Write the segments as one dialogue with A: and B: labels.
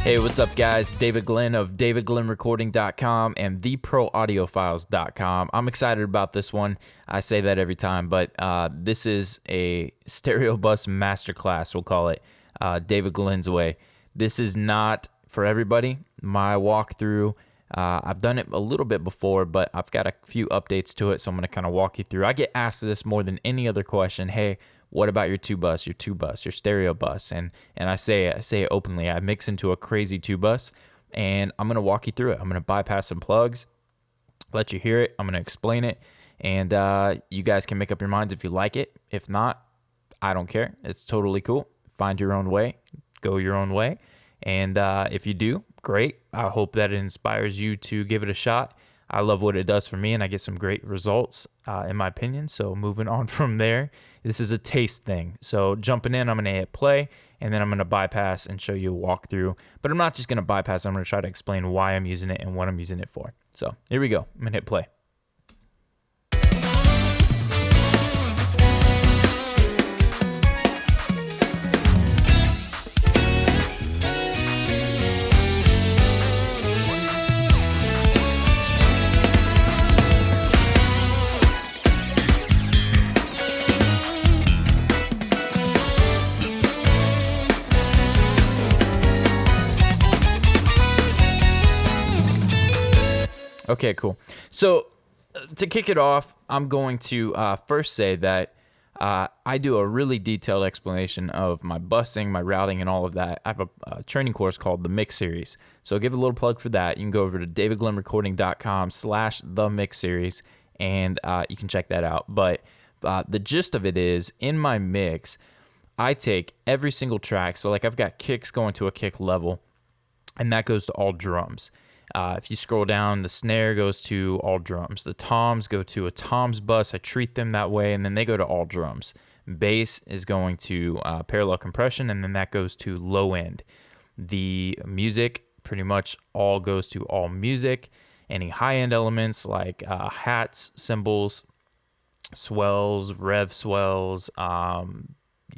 A: Hey, what's up, guys? David Glenn of davidglennrecording.com and theproaudiofiles.com. I'm excited about this one. I say that every time, but this is a stereo bus masterclass, we'll call it, David Glenn's way. This is not for everybody. My walkthrough, I've done it a little bit before, but I've got a few updates to it, so I'm going to kind of walk you through. I get asked this more than any other question. Hey, what about your two bus, your stereo bus? And I say it openly. I mix into a crazy two bus, and I'm gonna walk you through it. I'm gonna bypass some plugs, let you hear it. I'm gonna explain it, and you guys can make up your minds if you like it. If not, I don't care. It's totally cool. Find your own way, go your own way, and if you do, great. I hope that it inspires you to give it a shot. I love what it does for me, and I get some great results, in my opinion. So moving on from there, this is a taste thing. So jumping in, I'm going to hit play, and then I'm going to bypass and show you a walkthrough. But I'm not just going to bypass. I'm going to try to explain why I'm using it and what I'm using it for. So here we go. I'm going to hit play. Okay, cool. So to kick it off, I'm going to first say that I do a really detailed explanation of my busing, my routing, and all of that. I have a training course called the Mix Series. So give a little plug for that. You can go over to davidglennrecording.com/the Mix Series, and you can check that out. But the gist of it is, in my mix, I take every single track. So like I've got kicks going to a kick level, and that goes to all drums. If you scroll down, the snare goes to all drums. The toms go to a toms bus. I treat them that way, and then they go to all drums. Bass is going to parallel compression, and then that goes to low end. The music pretty much all goes to all music. Any high-end elements like hats, cymbals, swells, rev swells,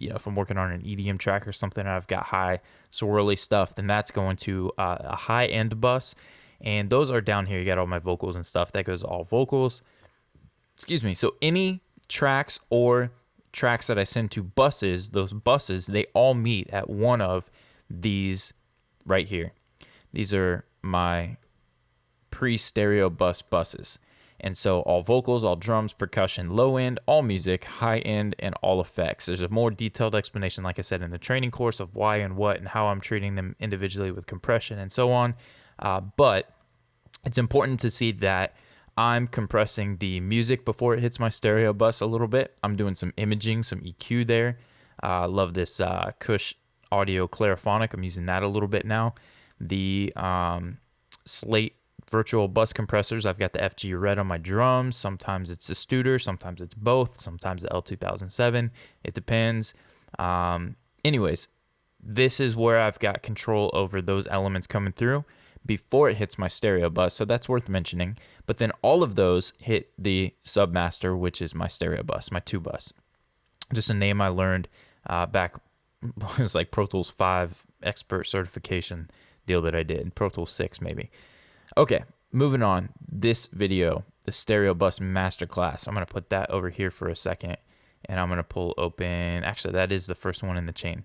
A: if I'm working on an EDM track or something and I've got high swirly stuff, then that's going to a high-end bus. And those are down here. You got all my vocals and stuff. That goes all vocals. Excuse me. So any tracks or tracks that I send to buses, those buses, they all meet at one of these right here. These are my pre-stereo buses. And so all vocals, all drums, percussion, low end, all music, high end, and all effects. There's a more detailed explanation, like I said, in the training course of why and what and how I'm treating them individually with compression and so on. But it's important to see that I'm compressing the music before it hits my stereo bus a little bit. I'm doing some imaging, some EQ there. I love this Cush Audio Clariphonic. I'm using that a little bit now. The Slate virtual bus compressors. I've got the FG Red on my drums. Sometimes it's a Studer, sometimes it's both, sometimes the L2007. It depends. Anyways, this is where I've got control over those elements coming through before it hits my stereo bus, so that's worth mentioning. But then all of those hit the Submaster, which is my stereo bus, my two bus. Just a name I learned back, it was like Pro Tools 5 expert certification deal that I did, Pro Tools 6 maybe. Okay, moving on. This video, the stereo bus masterclass, I'm going to put that over here for a second, and I'm going to pull open, actually that is the first one in the chain.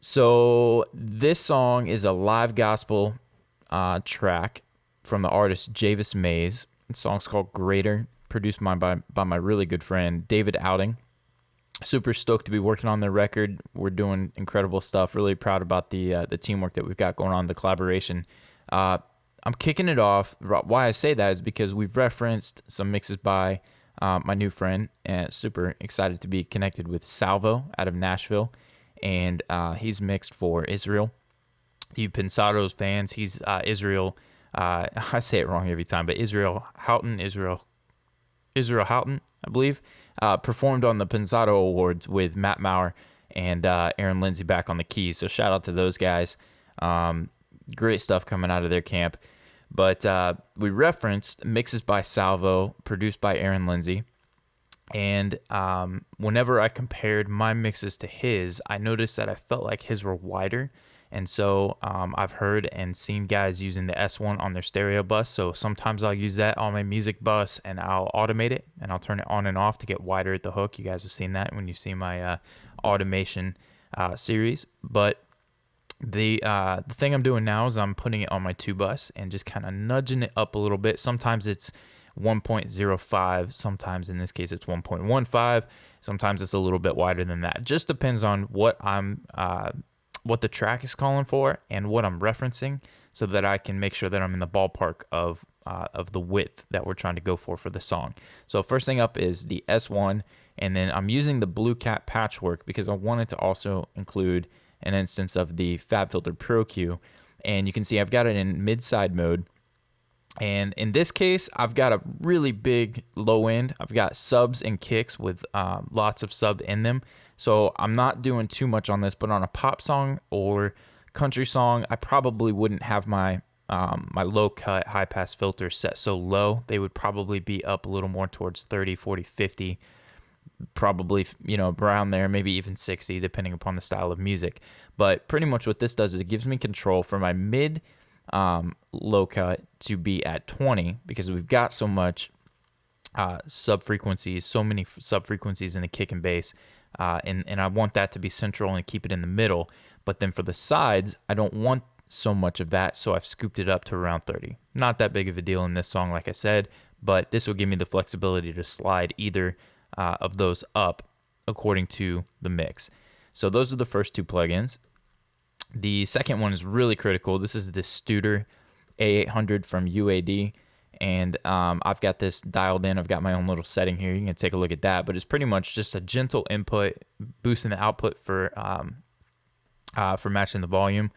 A: So this song is a live gospel track from the artist Javis Mays. The song's called Greater, produced by my really good friend David Outing. Super stoked to be working on their record. We're doing incredible stuff. Really proud about the teamwork that we've got going on, the collaboration. I'm kicking it off. Why I say that is because we've referenced some mixes by my new friend, and super excited to be connected with Salvo out of Nashville. And he's mixed for Israel. You Pensados fans, he's Israel. I say it wrong every time, but Israel Houghton, I believe, performed on the Pensado Awards with Matt Maurer and Aaron Lindsay back on the keys. So shout out to those guys. Great stuff coming out of their camp. But we referenced mixes by Salvo, produced by Aaron Lindsay. And whenever I compared my mixes to his, I noticed that I felt like his were wider And so I've heard and seen guys using the S1 on their stereo bus. So sometimes I'll use that on my music bus and I'll automate it and I'll turn it on and off to get wider at the hook. You guys have seen that when you see my automation series. But the thing I'm doing now is I'm putting it on my 2 bus and just kind of nudging it up a little bit. Sometimes it's 1.05, sometimes in this case it's 1.15, sometimes it's a little bit wider than that. It just depends on what what the track is calling for and what I'm referencing, so that I can make sure that I'm in the ballpark of the width that we're trying to go for the song. So first thing up is the S1, and then I'm using the Blue Cat patchwork because I wanted to also include an instance of the FabFilter Pro-Q, and you can see I've got it in mid-side mode. And in this case, I've got a really big low end. I've got subs and kicks with lots of sub in them. So I'm not doing too much on this, but on a pop song or country song, I probably wouldn't have my my low cut high pass filters set so low. They would probably be up a little more towards 30, 40, 50, probably, around there, maybe even 60, depending upon the style of music. But pretty much what this does is it gives me control for my mid low cut to be at 20, because we've got so much sub frequencies, so many sub frequencies in the kick and bass, and I want that to be central and keep it in the middle. But then for the sides, I don't want so much of that, so I've scooped it up to around 30. Not that big of a deal in this song, like I said, but this will give me the flexibility to slide either of those up according to the mix. So those are the first 2 plugins. The second one is really critical. This is the Studer A800 from UAD, and I've got this dialed in. I've got my own little setting here. You can take a look at that, but it's pretty much just a gentle input, boosting the output for matching the volume.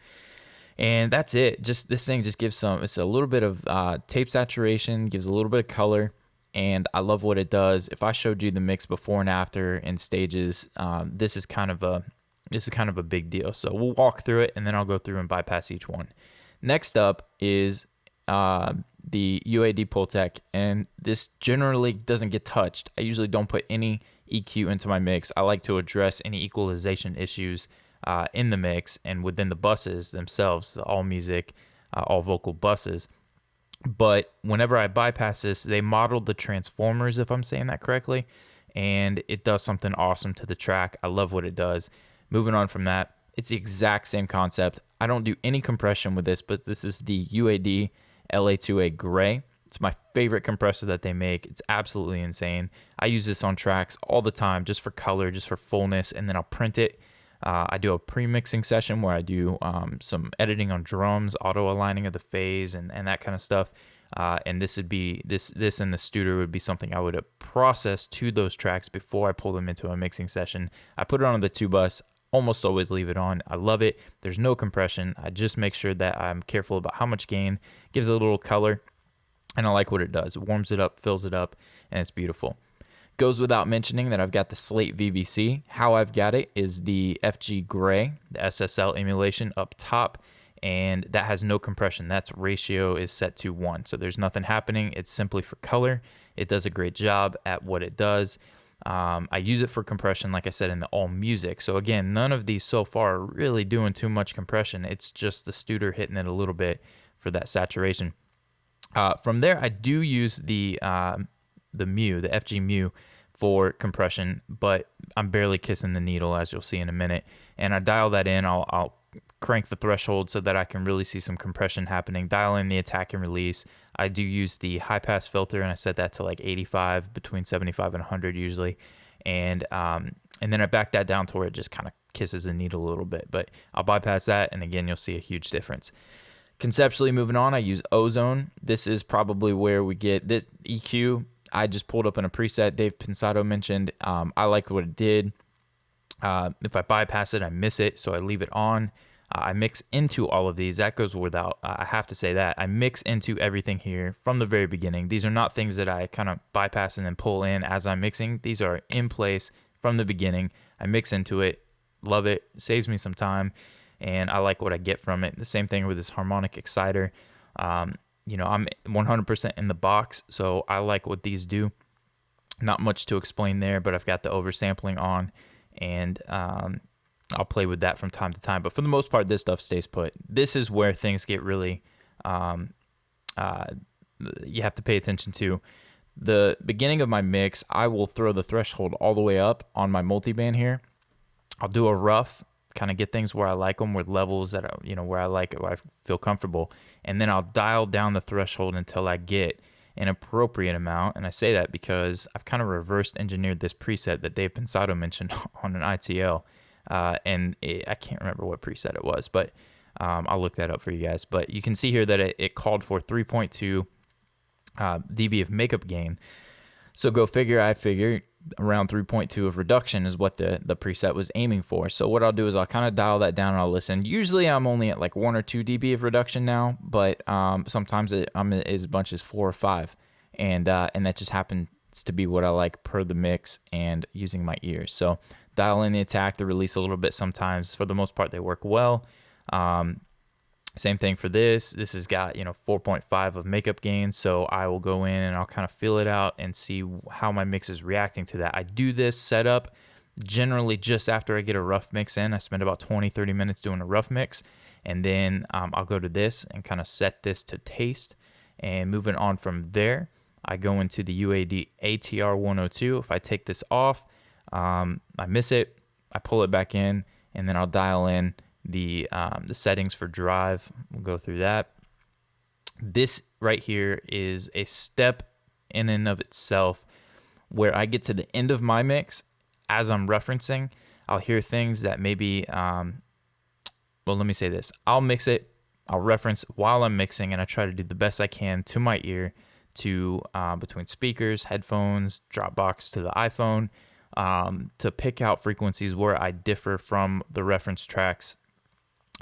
A: And that's it. Just this thing just gives it's a little bit of tape saturation, gives a little bit of color, and I love what it does. If I showed you the mix before and after in stages, this is kind of a big deal. So we'll walk through it, and then I'll go through and bypass each one. Next up is the UAD Pultec, and this generally doesn't get touched. I usually don't put any EQ into my mix. I like to address any equalization issues in the mix and within the buses themselves, the all music, all vocal buses. But whenever I bypass this, they modeled the transformers, if I'm saying that correctly, and it does something awesome to the track. I love what it does. Moving on from that, it's the exact same concept. I don't do any compression with this, but this is the UAD LA2A Gray. It's my favorite compressor that they make. It's absolutely insane. I use this on tracks all the time, just for color, just for fullness, and then I'll print it. I do a pre-mixing session where I do some editing on drums, auto-aligning of the phase, and that kind of stuff. And this would be this and the Studer would be something I would process to those tracks before I pull them into a mixing session. I put it on the 2 bus. Almost always leave it on. I love it. There's no compression. I just make sure that I'm careful about how much gain. Gives it a little color, and I like what it does. It warms it up, fills it up, and it's beautiful. Goes without mentioning that I've got the Slate VBC. How I've got it is the FG Gray, the SSL emulation up top, and that has no compression. That's ratio is set to 1, so there's nothing happening. It's simply for color. It does a great job at what it does. I use it for compression, like I said, in the all music. So again, none of these so far are really doing too much compression. It's just the Studer hitting it a little bit for that saturation. From there, I do use the Mu, the FG Mu, for compression, but I'm barely kissing the needle, as you'll see in a minute. And I dial that in. I'll crank the threshold so that I can really see some compression happening. Dial in the attack and release. I do use the high pass filter, and I set that to like 85, between 75 and 100 usually. And then I back that down to where it just kind of kisses the needle a little bit. But I'll bypass that, and again, you'll see a huge difference. Conceptually moving on, I use Ozone. This is probably where we get this EQ. I just pulled up in a preset Dave Pensado mentioned. I like what it did. If I bypass it, I miss it, so I leave it on. I mix into all of these. That goes without, I have to say that. I mix into everything here from the very beginning. These are not things that I kind of bypass and then pull in as I'm mixing. These are in place from the beginning. I mix into it, love it, saves me some time, and I like what I get from it. The same thing with this harmonic exciter. I'm 100% in the box, so I like what these do. Not much to explain there, but I've got the oversampling on, and I'll play with that from time to time. But for the most part, this stuff stays put. This is where things get really, you have to pay attention to. The beginning of my mix, I will throw the threshold all the way up on my multiband here. I'll do a rough, kind of get things where I like them with levels that, where I like it, where I feel comfortable. And then I'll dial down the threshold until I get an appropriate amount. And I say that because I've kind of reversed engineered this preset that Dave Pensado mentioned on an ITL. I can't remember what preset it was, but I'll look that up for you guys. But you can see here that it called for 3.2 dB of makeup gain. So go figure, I figure around 3.2 of reduction is what the preset was aiming for. So what I'll do is I'll kind of dial that down and I'll listen. Usually I'm only at like 1 or 2 dB of reduction now, but sometimes I'm as much as 4 or 5. And that just happens to be what I like per the mix and using my ears. So dial in the attack, the release a little bit sometimes. For the most part, they work well. Same thing for this. This has got, 4.5 of makeup gain. So I will go in and I'll kind of feel it out and see how my mix is reacting to that. I do this setup generally just after I get a rough mix in. I spend about 20, 30 minutes doing a rough mix. And then I'll go to this and kind of set this to taste. And moving on from there, I go into the UAD ATR 102. If I take this off, I miss it. I pull it back in and then I'll dial in the settings for drive. We'll go through that. This right here is a step in and of itself where I get to the end of my mix. As I'm referencing, I'll hear things that maybe, well, let me say this. I'll mix it, I'll reference while I'm mixing, and I try to do the best I can to my ear to between speakers, headphones, Dropbox to the iPhone, to pick out frequencies where I differ from the reference tracks.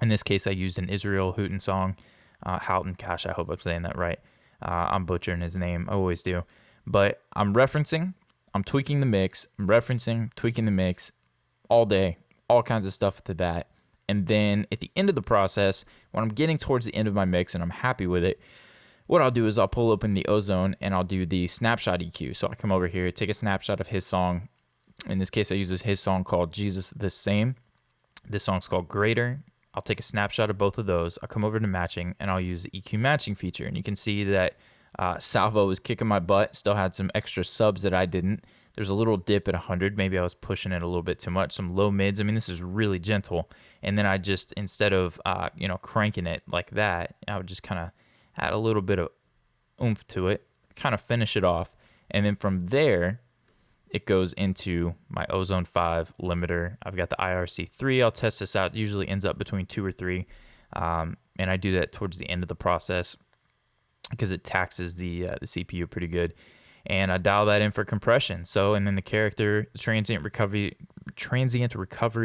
A: In this case, I used an Israel Houghton song. Houghton, gosh, I hope I'm saying that right. I'm butchering his name. I always do. But I'm referencing, I'm tweaking the mix, I'm referencing, tweaking the mix all day, all kinds of stuff to that. And then at the end of the process, when I'm getting towards the end of my mix and I'm happy with it, what I'll do is I'll pull open the Ozone and I'll do the snapshot EQ. So I come over here, take a snapshot of his song. In this case, I use his song called Jesus the Same. This song's called Greater. I'll take a snapshot of both of those. I'll come over to matching, and I'll use the EQ matching feature. And you can see that Salvo was kicking my butt, still had some extra subs that I didn't. There's a little dip at 100. Maybe I was pushing it a little bit too much. Some low mids. I mean, this is really gentle. And then I just, instead of, cranking it like that, I would just kind of add a little bit of oomph to it, kind of finish it off. And then from there, it goes into my Ozone 5 limiter. I've got the IRC3. I'll test this out. It usually ends up between 2 or 3. And I do that towards the end of the process because it taxes the CPU pretty good. And I dial that in for compression. So, and then the transient recovery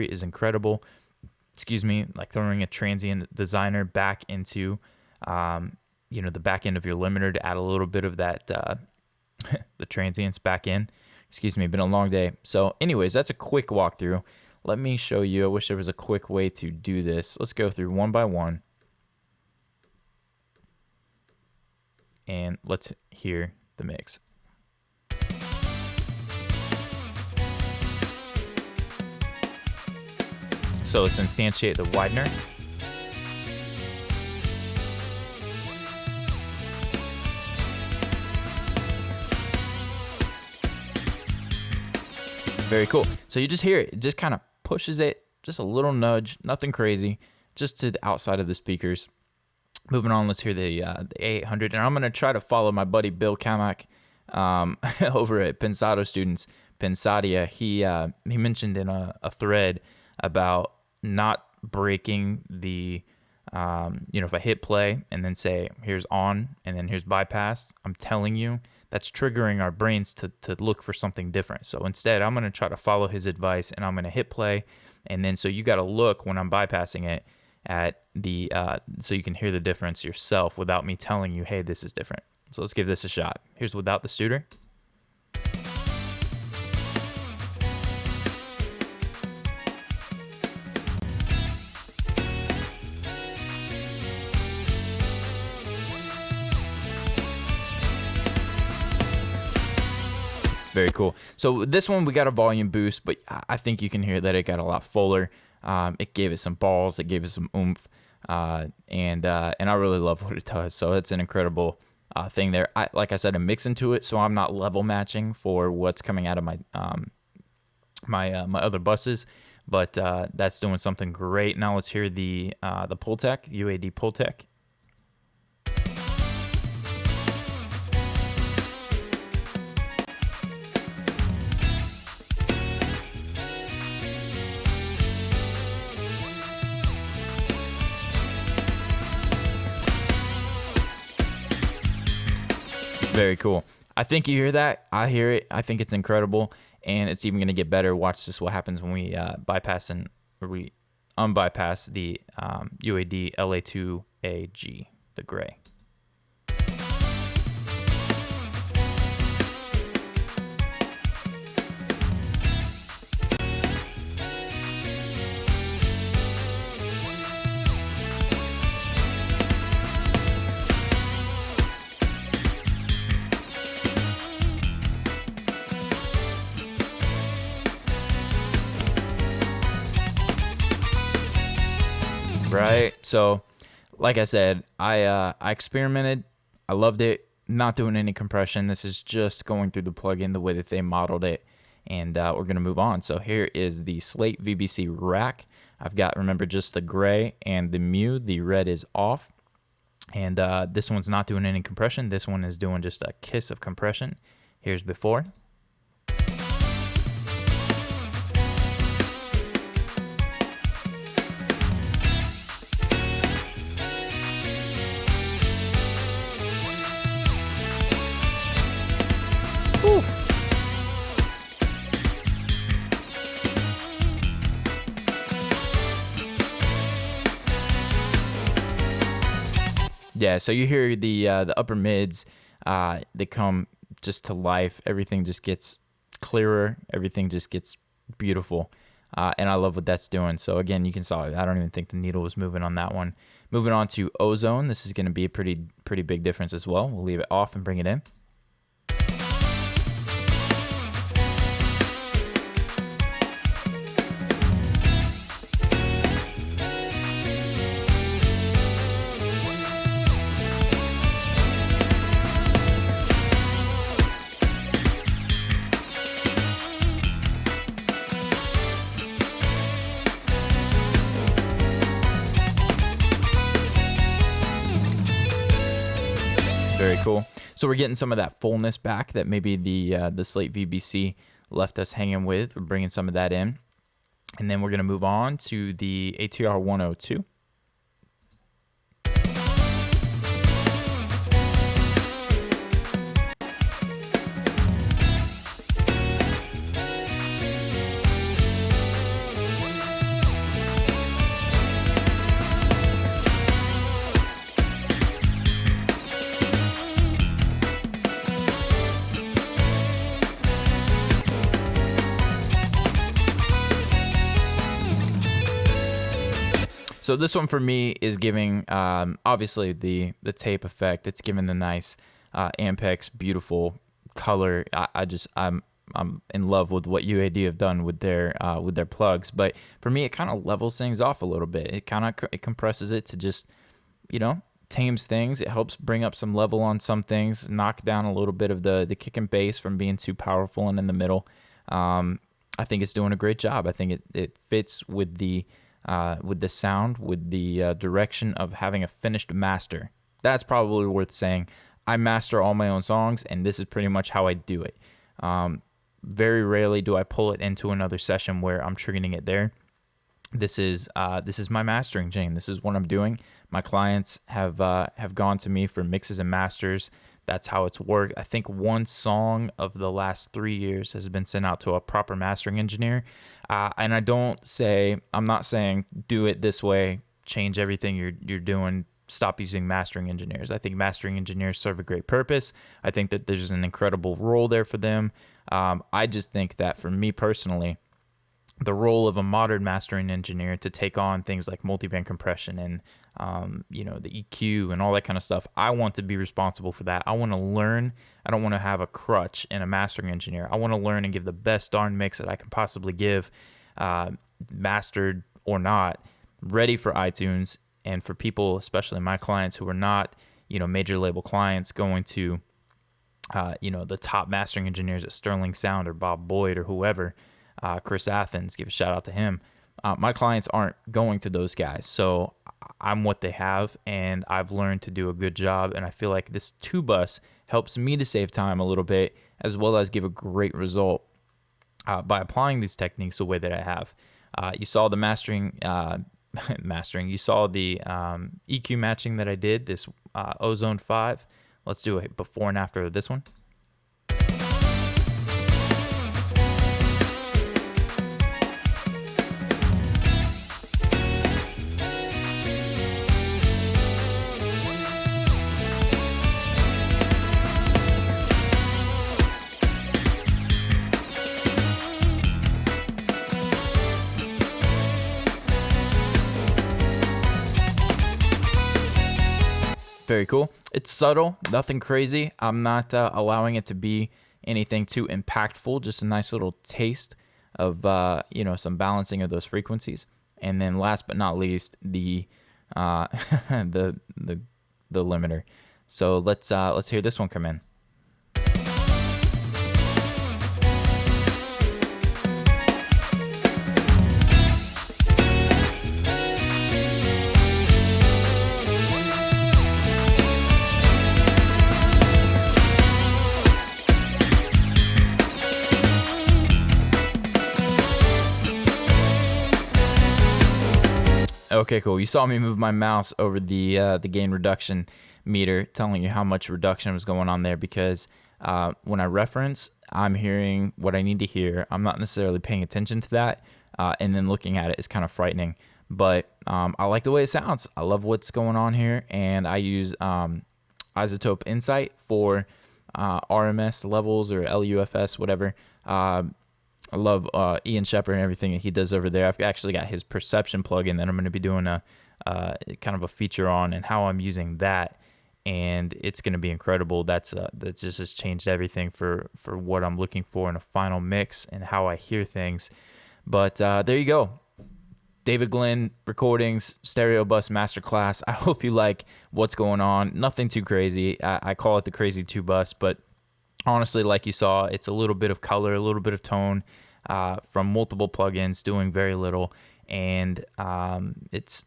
A: is incredible. Excuse me, like throwing a transient designer back into, the back end of your limiter to add a little bit of that, the transients back in. Excuse me, been a long day. So anyways, that's a quick walkthrough. Let me show you. I wish there was a quick way to do this. Let's go through one by one. And let's hear the mix. So let's instantiate the widener. Very cool. So you just hear it. It just kind of pushes it, just a little nudge, nothing crazy, just to the outside of the speakers. Moving on, let's hear the A800. And I'm going to try to follow my buddy Bill Kamak over at Pensado Students, Pensadia. He mentioned in a thread about not breaking the, if I hit play and then say, here's on, and then here's bypass, I'm telling you, that's triggering our brains to look for something different. So instead, I'm going to try to follow his advice, and I'm going to hit play. And then so you got to look when I'm bypassing it at the, so you can hear the difference yourself without me telling you, hey, this is different. So let's give this a shot. Here's without the Studer. Very cool. So this one, we got a volume boost, but I think you can hear that it got a lot fuller. It gave it some balls. It gave it some oomph. And I really love what it does. So it's an incredible thing there. Like I said, I'm mixing to it, so I'm not level matching for what's coming out of my my other buses. But that's doing something great. Now let's hear the Pultec, UAD Pultec. Very cool. I think you hear that. I hear it. I think it's incredible, and it's even going to get better. Watch this. What happens when we unbypass the UAD LA2AG, the gray. Right. So, like I said, I experimented. I loved it. Not doing any compression. This is just going through the plugin the way that they modeled it, and we're gonna move on. So here is the Slate VBC rack. I've got, remember, just the gray and the mu. The red is off, and this one's not doing any compression. This one is doing just a kiss of compression. Here's before. Yeah, so you hear the upper mids, they come just to life. Everything just gets clearer. Everything just gets beautiful, and I love what that's doing. So again, you can saw. I don't even think the needle was moving on that one. Moving on to Ozone. This is going to be a pretty big difference as well. We'll leave it off and bring it in. Very cool. So we're getting some of that fullness back that maybe the Slate VBC left us hanging with. We're bringing some of that in. And then we're going to move on to the ATR 102. So this one for me is giving, obviously the tape effect. It's giving the nice Ampex beautiful color. I'm in love with what UAD have done with their plugs. But for me, it kind of levels things off a little bit. It compresses it to just, tames things. It helps bring up some level on some things, knock down a little bit of the kick and bass from being too powerful and in the middle. I think it's doing a great job. I think it fits with the sound, with the direction of having a finished master. That's probably worth saying. I master all my own songs, and this is pretty much how I do it. Very rarely do I pull it into another session where I'm triggering it there. This is my mastering chain. This is what I'm doing. My clients have gone to me for mixes and masters. That's how it's worked. I think one song of the last 3 years has been sent out to a proper mastering engineer. And I'm not saying do it this way, change everything you're doing, stop using mastering engineers. I think mastering engineers serve a great purpose. I think that there's an incredible role there for them. I just think that for me personally, the role of a modern mastering engineer to take on things like multiband compression and the EQ and all that kind of stuff, I want to be responsible for that. I want to learn. I don't want to have a crutch in a mastering engineer. I want to learn and give the best darn mix that I can possibly give, mastered or not, ready for iTunes. And for people, especially my clients who are not, major label clients, going to, the top mastering engineers at Sterling Sound or Bob Boyd or whoever, Chris Athens, give a shout out to him. My clients aren't going to those guys. So I'm what they have, and I've learned to do a good job. And I feel like this 2-bus helps me to save time a little bit, as well as give a great result by applying these techniques the way that I have. You saw the mastering. You saw the EQ matching that I did, this Ozone 5. Let's do a before and after of this one. Very cool. It's subtle, nothing crazy. I'm not allowing it to be anything too impactful. Just a nice little taste of some balancing of those frequencies. And then last but not least, the the limiter. So let's hear this one come in. Okay, cool. You saw me move my mouse over the gain reduction meter, telling you how much reduction was going on there, because when I reference, I'm hearing what I need to hear. I'm not necessarily paying attention to that, and then looking at it is kind of frightening. But I like the way it sounds. I love what's going on here, and I use iZotope Insight for RMS levels or LUFS, whatever. I love Ian Shepard and everything that he does over there. I've actually got his perception plugin that I'm going to be doing a kind of a feature on, and how I'm using that, and it's going to be incredible. That just has changed everything for what I'm looking for in a final mix and how I hear things. But there you go. David Glenn Recordings, Stereo Bus Masterclass. I hope you like what's going on. Nothing too crazy. I call it the crazy 2-bus, but honestly, like you saw, it's a little bit of color, a little bit of tone from multiple plugins, doing very little. And it's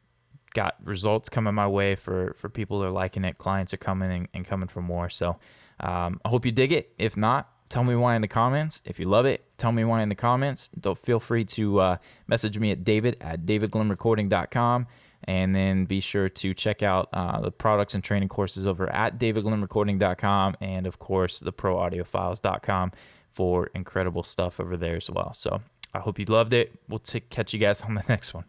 A: got results coming my way for people who are liking it. Clients are coming and coming for more. So I hope you dig it. If not, tell me why in the comments. If you love it, tell me why in the comments. Don't feel free to message me at david@davidglennrecording.com. And then be sure to check out the products and training courses over at davidglennrecording.com, and of course the proaudiofiles.com for incredible stuff over there as well. So I hope you loved it. We'll catch you guys on the next one.